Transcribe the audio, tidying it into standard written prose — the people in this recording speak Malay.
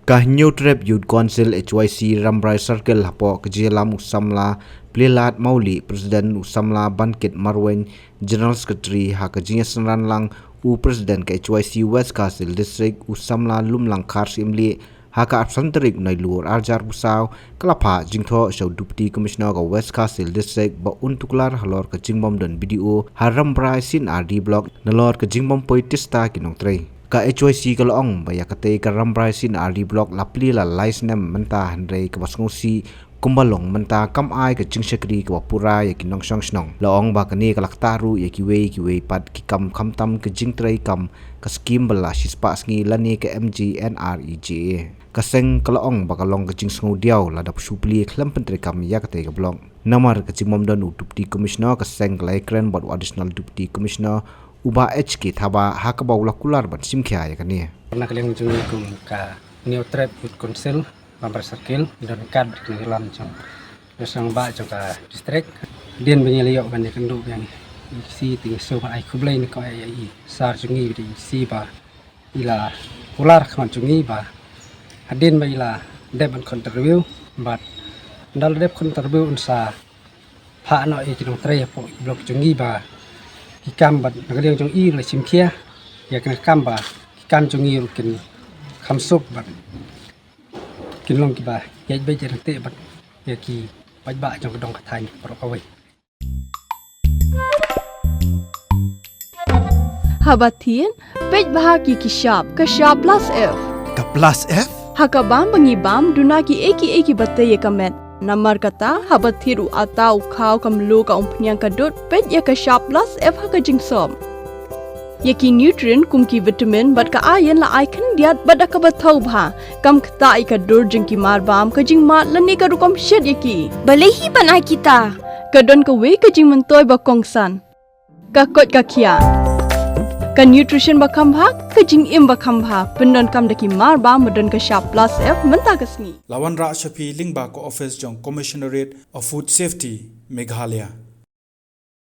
Kah New Trap Youth Council HYC Rambrai Circle hapo kejilam usamla Plilat Mauli Presiden usamla Bangkit Marwen General Secretary ha kejinya senran lang u Presiden ke HYC West Castle District usamla Lumlang Kars Imli ha ka absanterik nai luar arjar busau kelapa jingtho show Deputy Commissioner ke West Castle District ba untuklar halor ke jingbom dan video ha Rambrai sin RD block nalor ke jingbom poitista kinong trei ka HYC kalong baya kate ka Rambrai sin RD block lapli la license menta handrei ka basngosi kumbalong menta kam ai ka jingshakri ka pura ya kinong song laong ba kani ka laktaru ya kiwe pad ki kam khamtam ka jingtrei kam ka scheme bala sispa sngi lani ka MGNREJ ka seng kalong ba kalong ka jingsngo diaw la dap supli khlam pentre kam ya kate ka blong namar ka jimom dan Deputy Commissioner ka seng laikren bot additional Deputy Commissioner uba HK thaba hakaba ulakular ban simkhya ya kani pernah kalian menjunjung kum ka New Trap Youth Council Rambrai Circle dan kad di dalam jong yang ba jong ka district dien benyelio ban kendu yang si ting so ba ai kublai ni ko ai sar jungi di si ba ila ular khan jungi ba hadin ba ila deb contribute but dal deb contribute unsa pha no i kinong tre po blok jungi ba Hikam bat nagaliang jong i la simkia ya kena kamba hikam jong i kin khamsuk bat kinlong ki ba ya be je te bat ya ki baj ba jong dong kathai pro kawai Habatin pej bahagi ki shop ka shop plus F ka plus F hakabam bangibam dunaki eki batte ye kamet Namar kata habat thiru atau khau kamlu ka umpnyang kadut pet ya ka shop plus F ha ka jingsom yaki nutrient kum ki vitamin bat ka iron la icon diat bat ka bathau bha kam khta I ka dur jing ki mar bam ka jing mat lani ka rukom shed yaki balehi bana kita ka don ka we ka jing mentoy ba kongsan ka kot ka khia ka nutrition ba khambha ka jing im ba khambha pendon kam daki mar ba modon ka shop plus F menta ka sngi Lawan Ra Shafi Lingba ko office jong Commissionerate of Food Safety Meghalaya